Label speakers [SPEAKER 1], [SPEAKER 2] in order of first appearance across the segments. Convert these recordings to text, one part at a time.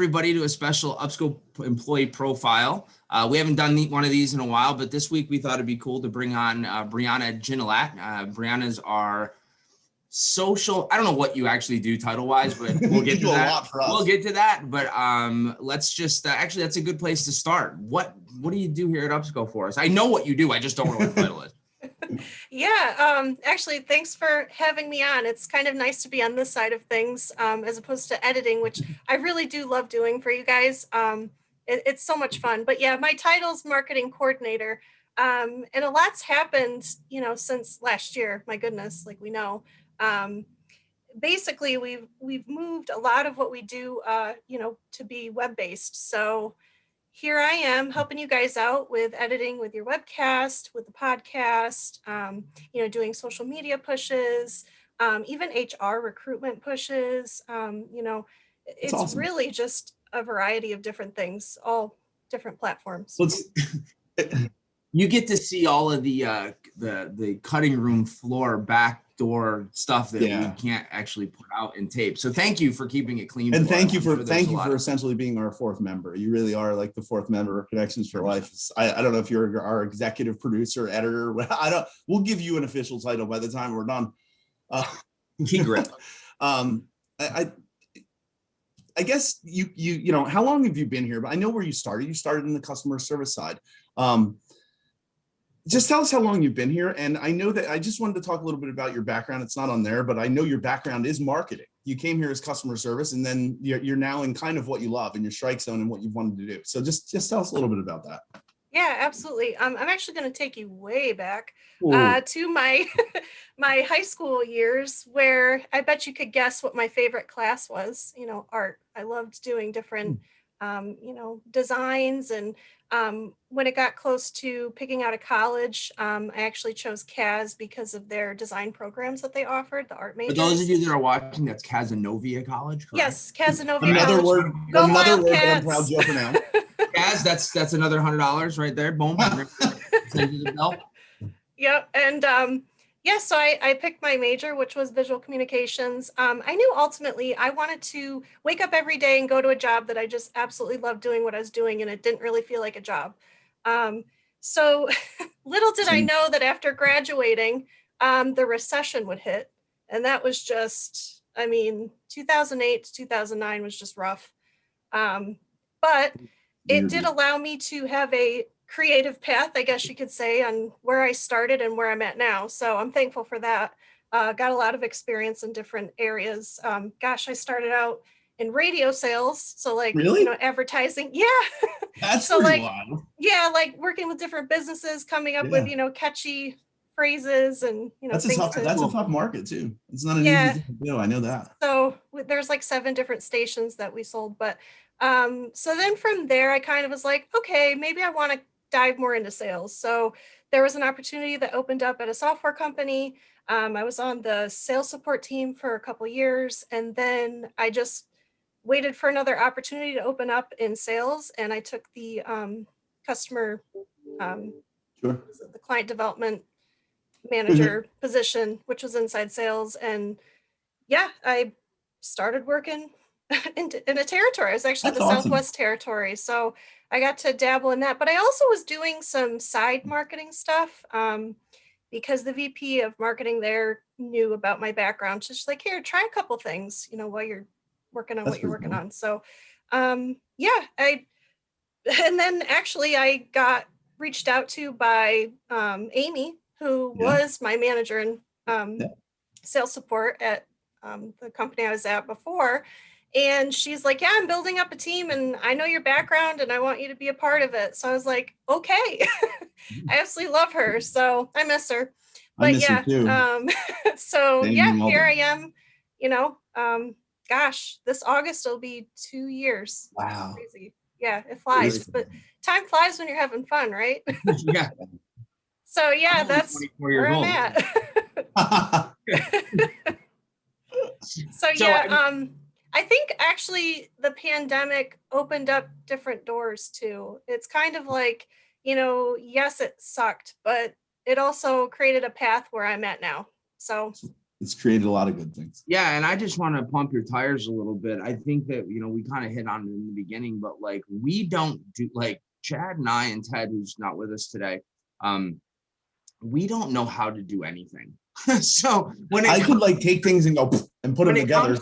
[SPEAKER 1] everybody to a special UPSCO employee profile. We haven't done one of these in a while, but this week we thought it'd be cool to bring on Brianna Gignilliat. Brianna's our social, I don't know what you actually do title-wise, but we'll get to that. We'll get to that, but let's just, actually, that's a good place to start. What do you do here at UPSCO for us? I know what you do, I just don't know what the title is.
[SPEAKER 2] Yeah, actually, thanks for having me on. It's kind of nice to be on this side of things as opposed to editing, which I really do love doing for you guys. It's so much fun. But yeah, my title's marketing coordinator. And a lot's happened, since last year. My goodness, like we know. Basically, we've moved a lot of what we do, to be web-based. So here I am helping you guys out with editing with your webcast, with the podcast, doing social media pushes, even HR recruitment pushes. It's awesome. Really just a variety of different things, all different platforms.
[SPEAKER 1] You get to see all of the cutting room floor backdoor stuff that we can't actually put out in tape. So thank you for keeping it clean.
[SPEAKER 3] And thank you for essentially being our fourth member. You really are like the fourth member of Connections for Life. I don't know if you're our executive producer, editor. We'll give you an official title by the time we're done.
[SPEAKER 1] Key grip.
[SPEAKER 3] I guess you know, how long have you been here? But I know where you started. You started in the customer service side. Just tell us how long you've been here. And I know that I just wanted to talk a little bit about your background. It's not on there, but I know your background is marketing. You came here as customer service, and then you're now in kind of what you love in your strike zone and what you've wanted to do. So just tell us a little bit about that.
[SPEAKER 2] Yeah, absolutely. I'm actually going to take you way back to my my high school years, where I bet you could guess what my favorite class was. Art. I loved doing different, designs. And when it got close to picking out a college, I actually chose CAS because of their design programs that they offered, the art majors.
[SPEAKER 1] For those of you that are watching, that's Cazenovia College, correct?
[SPEAKER 2] Yes, Cazenovia
[SPEAKER 3] another
[SPEAKER 2] College.
[SPEAKER 3] word that I'm proud to pronounce.
[SPEAKER 1] Kaz, that's another $100 right there. Boom. Send you the bell.
[SPEAKER 2] Yep. And so I picked my major, which was visual communications. I knew ultimately I wanted to wake up every day and go to a job that I just absolutely loved doing what I was doing, and it didn't really feel like a job. So little did I know that after graduating, the recession would hit. And that was just, 2008 to 2009 was just rough. But it did allow me to have a creative path, I guess you could say, on where I started and where I'm at now. So I'm thankful for that. Got a lot of experience in different areas. I started out in radio sales. So
[SPEAKER 3] really?
[SPEAKER 2] Advertising. Yeah.
[SPEAKER 3] That's
[SPEAKER 2] so
[SPEAKER 3] wild.
[SPEAKER 2] Yeah, working with different businesses, coming up with, catchy phrases and,
[SPEAKER 3] that's a tough market too. It's not an easy thing to do. I know that.
[SPEAKER 2] So there's 7 different stations that we sold. But so then from there, I kind of was like, okay, maybe I want to dive more into sales. So there was an opportunity that opened up at a software company. I was on the sales support team for a couple of years, and then I just waited for another opportunity to open up in sales, and I took the customer, the client development manager position, which was inside sales. And I started working in a territory. I was actually the Southwest territory. So I got to dabble in that, but I also was doing some side marketing stuff because the VP of marketing there knew about my background. She's like, here, try a couple things, while you're working on what you're working on. So and then actually I got reached out to by Amy, who was my manager in sales support at the company I was at before. And she's like, yeah, I'm building up a team and I know your background and I want you to be a part of it. So I was like, okay. I absolutely love her. So I miss her. But
[SPEAKER 3] I miss her too.
[SPEAKER 2] So here I am, this August will be 2 years.
[SPEAKER 3] Wow.
[SPEAKER 2] Crazy. Yeah, it flies. But time flies when you're having fun, right?
[SPEAKER 1] Yeah.
[SPEAKER 2] So that's where I'm at. I think actually the pandemic opened up different doors too. It's kind of like, yes, it sucked, but it also created a path where I'm at now. So
[SPEAKER 3] It's created a lot of good things.
[SPEAKER 1] Yeah, and I just want to pump your tires a little bit. I think that, we kind of hit on it in the beginning, but like we don't do, like Chad and I and Ted, who's not with us today, we don't know how to do anything. So when
[SPEAKER 3] I could like take things and go and put them together.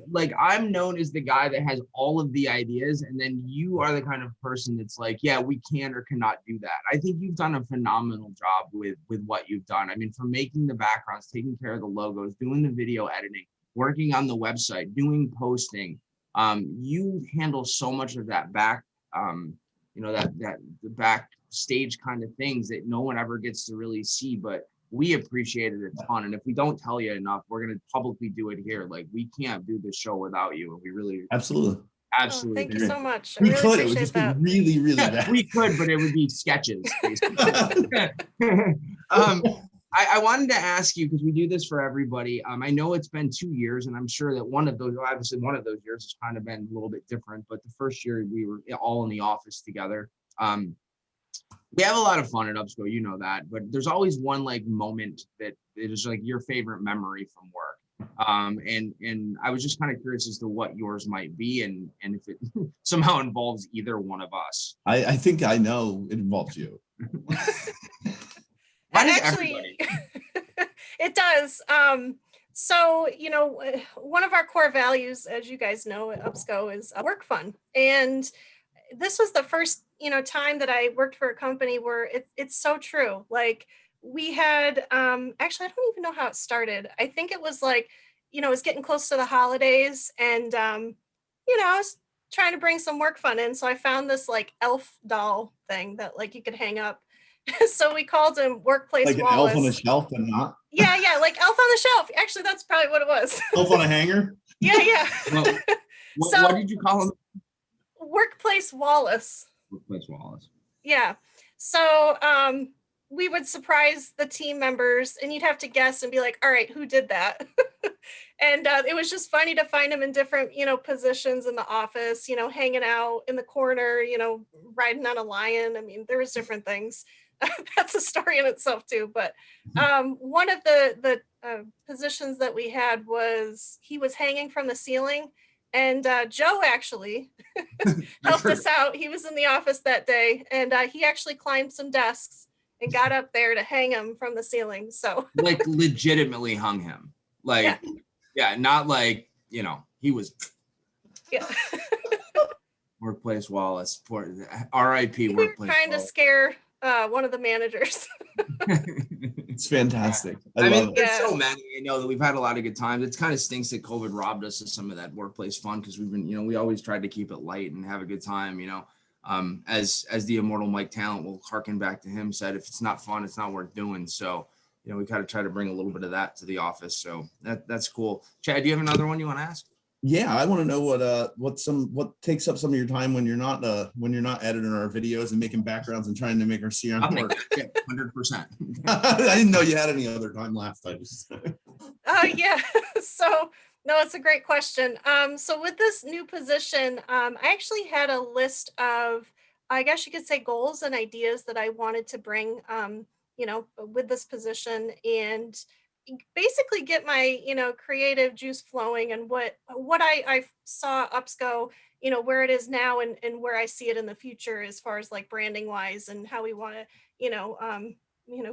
[SPEAKER 1] Like I'm known as the guy that has all of the ideas, and then you are the kind of person that's like, yeah, we can or cannot do that. I think you've done a phenomenal job with what you've done. I mean, from making the backgrounds, taking care of the logos, doing the video editing, working on the website, doing posting. You handle so much of that back, the backstage kind of things that no one ever gets to really see, but we appreciate it a ton. And if we don't tell you enough, we're going to publicly do it here. Like we can't do this show without you. And we really
[SPEAKER 3] absolutely.
[SPEAKER 2] Oh, thank you so much.
[SPEAKER 3] We could. It would just be really, really bad.
[SPEAKER 1] We could, but it would be sketches. I wanted to ask you, because we do this for everybody. I know it's been 2 years, and I'm sure that one of those years has kind of been a little bit different. But the first year we were all in the office together. We have a lot of fun at UPSCO, you know that, but there's always one like moment that is like your favorite memory from work. And I was just kind of curious as to what yours might be, and if it somehow involves either one of us.
[SPEAKER 3] I think I know it involves you.
[SPEAKER 1] Why does
[SPEAKER 2] Actually,
[SPEAKER 1] everybody?
[SPEAKER 2] it does. So, one of our core values, as you guys know, at UPSCO is work fun. And this was the first, time that I worked for a company where it's so true. Like we had, actually, I don't even know how it started. I think it was like, it was getting close to the holidays, and, I was trying to bring some work fun in. So I found this like elf doll thing that like you could hang up. So we called him Workplace
[SPEAKER 3] like an
[SPEAKER 2] Wallace.
[SPEAKER 3] elf on a shelf and not.
[SPEAKER 2] Yeah, like elf on the shelf. Actually, that's probably what it was.
[SPEAKER 3] Elf on a hanger.
[SPEAKER 2] Yeah.
[SPEAKER 1] What did you call him?
[SPEAKER 2] Workplace Wallace.
[SPEAKER 1] Workplace Wallace.
[SPEAKER 2] Yeah. So we would surprise the team members, and you'd have to guess and be like, all right, who did that? And it was just funny to find him in different, positions in the office, hanging out in the corner, riding on a lion. I mean, there was different things. That's a story in itself too. But one of the positions that we had was he was hanging from the ceiling, and Joe actually helped us out. He was in the office that day, and he actually climbed some desks and got up there to hang him from the ceiling. So
[SPEAKER 1] like legitimately hung him. Like, yeah, not like, he was.
[SPEAKER 2] Yeah.
[SPEAKER 1] Workplace Wallace. R.I.P.
[SPEAKER 2] We
[SPEAKER 1] Workplace
[SPEAKER 2] were trying
[SPEAKER 1] Wallace.
[SPEAKER 2] to scare one of the managers.
[SPEAKER 3] It's fantastic.
[SPEAKER 1] I
[SPEAKER 3] love
[SPEAKER 1] mean,
[SPEAKER 3] it.
[SPEAKER 1] there's so many. I know that we've had a lot of good times. It kind of stinks that COVID robbed us of some of that workplace fun, because we've been, we always tried to keep it light and have a good time. As the immortal Mike Talent will harken back to him said, if it's not fun, it's not worth doing. So, we kind of try to bring a little bit of that to the office. So that's cool. Chad, do you have another one you want to ask?
[SPEAKER 3] Yeah, I want to know what takes up some of your time when you're not editing our videos and making backgrounds and trying to make our CRM work.
[SPEAKER 1] 100%.
[SPEAKER 3] I didn't know you had any other time left.
[SPEAKER 2] Yeah. So no, it's a great question. So with this new position, I actually had a list of, I guess you could say, goals and ideas that I wanted to bring, with this position, and basically get my, creative juice flowing, and what I saw UPSCO, where it is now, and where I see it in the future, as far as like branding wise, and how we want to,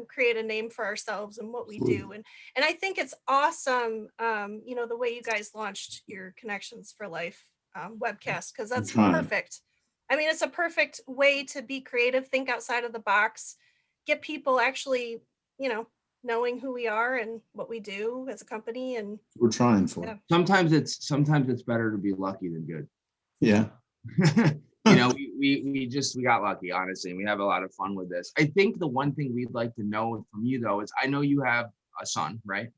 [SPEAKER 2] create a name for ourselves and what we do. And I think it's awesome, the way you guys launched your Connections for Life webcast, because that's perfect. I mean, it's a perfect way to be creative, think outside of the box, get people actually, knowing who we are and what we do as a company. And
[SPEAKER 3] we're trying for.
[SPEAKER 2] Yeah.
[SPEAKER 1] Sometimes it's better to be lucky than good.
[SPEAKER 3] Yeah.
[SPEAKER 1] We got lucky, honestly, and we have a lot of fun with this. I think the one thing we'd like to know from you, though, is I know you have a son, right?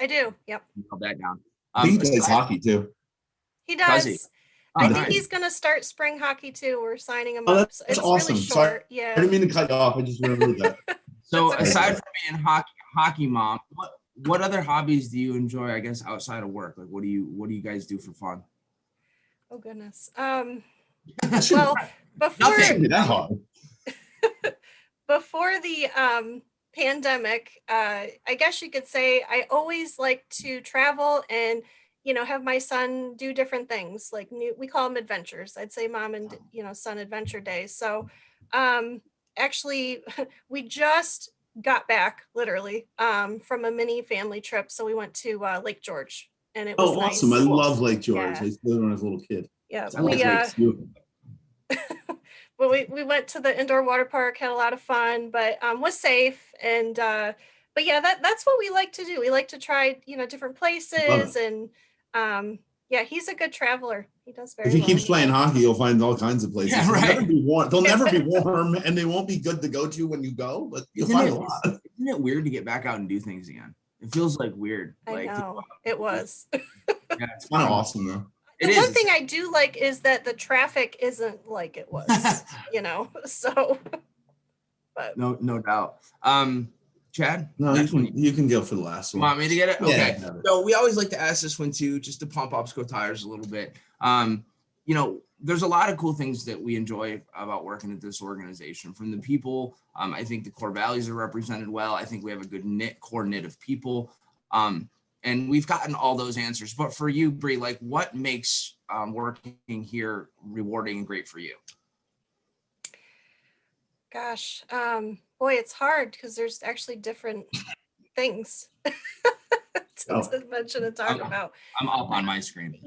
[SPEAKER 2] I do. Yep.
[SPEAKER 1] Hold that down.
[SPEAKER 3] He plays hockey too.
[SPEAKER 2] He does.
[SPEAKER 1] He?
[SPEAKER 2] I think he's going to start spring hockey too. We're signing him up.
[SPEAKER 3] That's
[SPEAKER 2] It's
[SPEAKER 3] awesome.
[SPEAKER 2] really short.
[SPEAKER 3] Sorry,
[SPEAKER 2] Yeah.
[SPEAKER 3] I didn't mean to cut you off. I just remembered that.
[SPEAKER 1] So
[SPEAKER 2] okay.
[SPEAKER 1] aside from being hockey mom, what other hobbies do you enjoy, I guess, outside of work? Like, what do you guys do for fun?
[SPEAKER 2] Oh goodness. Well, before
[SPEAKER 3] Nothing that hard.
[SPEAKER 2] before the pandemic, I guess you could say I always like to travel and, have my son do different things. Like we call them adventures. I'd say mom and, son adventure days. So actually, we just got back literally from a mini family trip. So we went to Lake George and it was
[SPEAKER 3] Oh, awesome. I
[SPEAKER 2] nice.
[SPEAKER 3] love Lake George.
[SPEAKER 2] Yeah.
[SPEAKER 3] I used to live there when I was a little kid.
[SPEAKER 2] Yeah,
[SPEAKER 1] I like lakes.
[SPEAKER 2] but we went to the indoor water park, had a lot of fun, but was safe. And but yeah, that's what we like to do. We like to try, different places. And yeah, he's a good traveler. He does very
[SPEAKER 3] If he
[SPEAKER 2] well.
[SPEAKER 3] keeps playing hockey, you'll find all kinds of places.
[SPEAKER 1] Yeah, right.
[SPEAKER 3] They'll never be warm. They'll never be warm, and they won't be good to go to when you go. But you'll find a lot.
[SPEAKER 1] Isn't it weird to get back out and do things again? It feels like weird.
[SPEAKER 2] I know it was.
[SPEAKER 1] Yeah,
[SPEAKER 3] It's kind of awesome though.
[SPEAKER 2] The one thing I do like is that the traffic isn't like it was, so. But
[SPEAKER 1] no doubt. Chad?
[SPEAKER 3] No, you can go for the last one.
[SPEAKER 1] Want me to get it? Okay.
[SPEAKER 3] Yeah.
[SPEAKER 1] So we always like to ask this one too, just to pump UPSCO tires a little bit. There's a lot of cool things that we enjoy about working at this organization. From the people, I think the core values are represented well. I think we have a good core knit of people. And we've gotten all those answers. But for you, Bree, like what makes working here rewarding and great for you?
[SPEAKER 2] Gosh, boy, it's hard because there's actually different things to mention and talk about.
[SPEAKER 1] I'm up on my screen.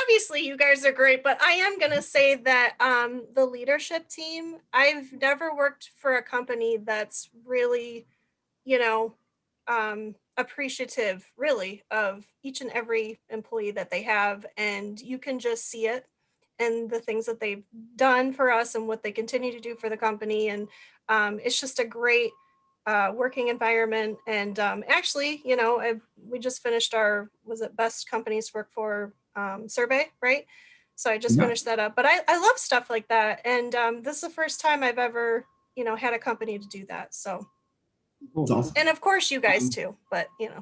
[SPEAKER 2] Obviously you guys are great, but I am going to say that the leadership team, I've never worked for a company that's really, appreciative really of each and every employee that they have. And you can just see it and the things that they've done for us and what they continue to do for the company. And it's just a great working environment. And actually, we just finished our, was it best companies to work for survey, right? So I just finished that up, but I love stuff like that. And this is the first time I've ever, had a company to do that. So,
[SPEAKER 3] Awesome.
[SPEAKER 2] and of course you guys too, but
[SPEAKER 1] Yeah,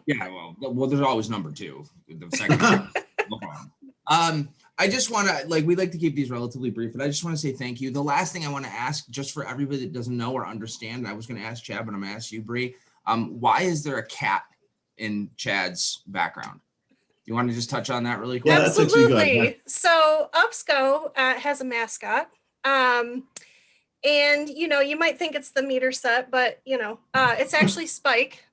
[SPEAKER 1] well, there's always number two. The second no problem. I just want to, we like to keep these relatively brief, but I just want to say thank you. The last thing I want to ask, just for everybody that doesn't know or understand, I was going to ask Chad, but I'm going to ask you, Bree, why is there a cat in Chad's background? You want to just touch on that really quick?
[SPEAKER 3] Yeah,
[SPEAKER 2] absolutely. So UPSCO has a mascot. And, you might think it's the meter set, but, it's actually Spike.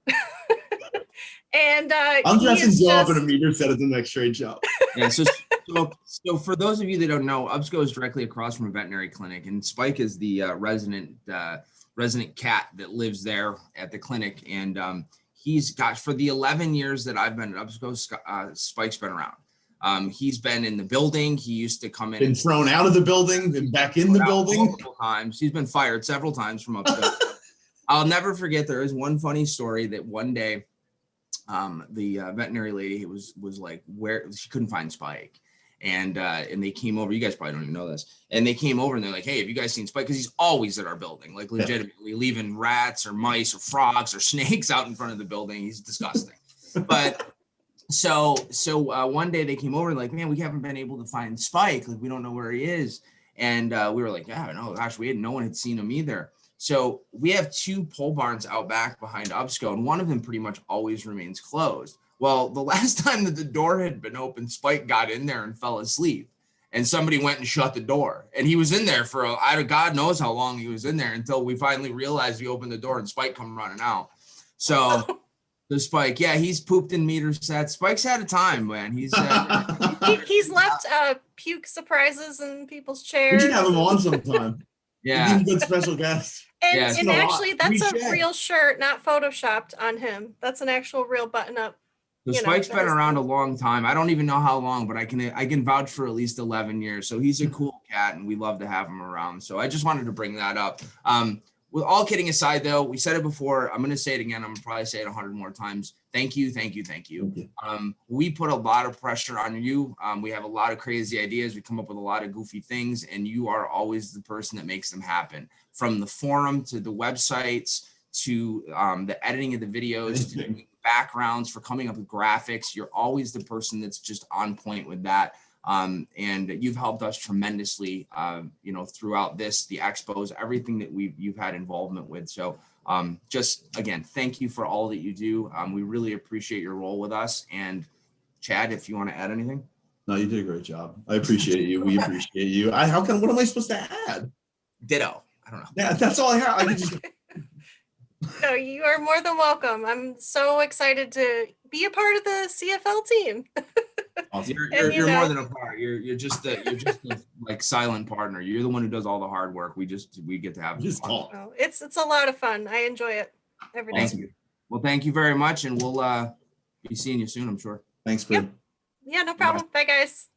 [SPEAKER 2] And
[SPEAKER 3] I'm dressing Joe up in a meter set at the next trade show.
[SPEAKER 1] Yeah, so for those of you that don't know, UPSCO is directly across from a veterinary clinic, and Spike is the resident cat that lives there at the clinic. And he's got, for the 11 years that I've been at UPSCO, Spike's been around. He's been in the building. He used to come in.
[SPEAKER 3] Been thrown out of the building, been back in the building.
[SPEAKER 1] Multiple times. He's been fired several times from UPSCO. I'll never forget, there is one funny story that one day, the veterinary lady was like, where she couldn't find Spike. And they came over. You guys probably don't even know this. And they came over and they're like, hey, have you guys seen Spike? Because he's always at our building, like legitimately leaving rats or mice or frogs or snakes out in front of the building. He's disgusting. But so one day they came over and like, man, we haven't been able to find Spike. Like, we don't know where he is. And we were like, yeah, no, gosh, no one had seen him either. So we have two pole barns out back behind UPSCO, and one of them pretty much always remains closed. Well, the last time that the door had been open, Spike got in there and fell asleep, and somebody went and shut the door. And he was in there for God knows how long he was in there, until we finally realized we opened the door and Spike come running out. So the Spike, yeah, he's pooped in meter sets. Spike's had a time, man. He's
[SPEAKER 2] left puke surprises in people's chairs.
[SPEAKER 3] We should have him on sometime.
[SPEAKER 1] Yeah,
[SPEAKER 3] he's a good special guest.
[SPEAKER 2] And actually, that's a real shirt, not photoshopped on him. That's an actual real button-up.
[SPEAKER 1] So Spike's been around a long time. I don't even know how long, but I can vouch for at least 11 years. So he's a cool cat, and we love to have him around. So I just wanted to bring that up. With all kidding aside, though, we said it before. I'm going to say it again. I'm going to probably say it 100 more times. Thank you. We put a lot of pressure on you. We have a lot of crazy ideas. We come up with a lot of goofy things, and you are always the person that makes them happen. From the forum to the websites to the editing of the videos to backgrounds, for coming up with graphics. You're always the person that's just on point with that. And you've helped us tremendously, throughout the expos, everything that you've had involvement with. So just again, thank you for all that you do. We really appreciate your role with us. And Chad, if you want to add anything.
[SPEAKER 3] No, you did a great job. I appreciate you. We appreciate you. What am I supposed to add?
[SPEAKER 1] Ditto. I don't know.
[SPEAKER 3] Yeah, that's all I have. I can just.
[SPEAKER 2] No, you are more than welcome. I'm so excited to be a part of the CFL team.
[SPEAKER 3] Awesome.
[SPEAKER 1] You're more than a part. You're just the like silent partner. You're the one who does all the hard work. We get to have
[SPEAKER 3] Just
[SPEAKER 1] fun.
[SPEAKER 3] talk.
[SPEAKER 2] Oh, it's a lot of fun. I enjoy it every day.
[SPEAKER 1] Thank you. Well, thank you very much, and we'll be seeing you soon, I'm sure.
[SPEAKER 3] Thanks, Brad.
[SPEAKER 2] Yeah, no problem. Bye, guys.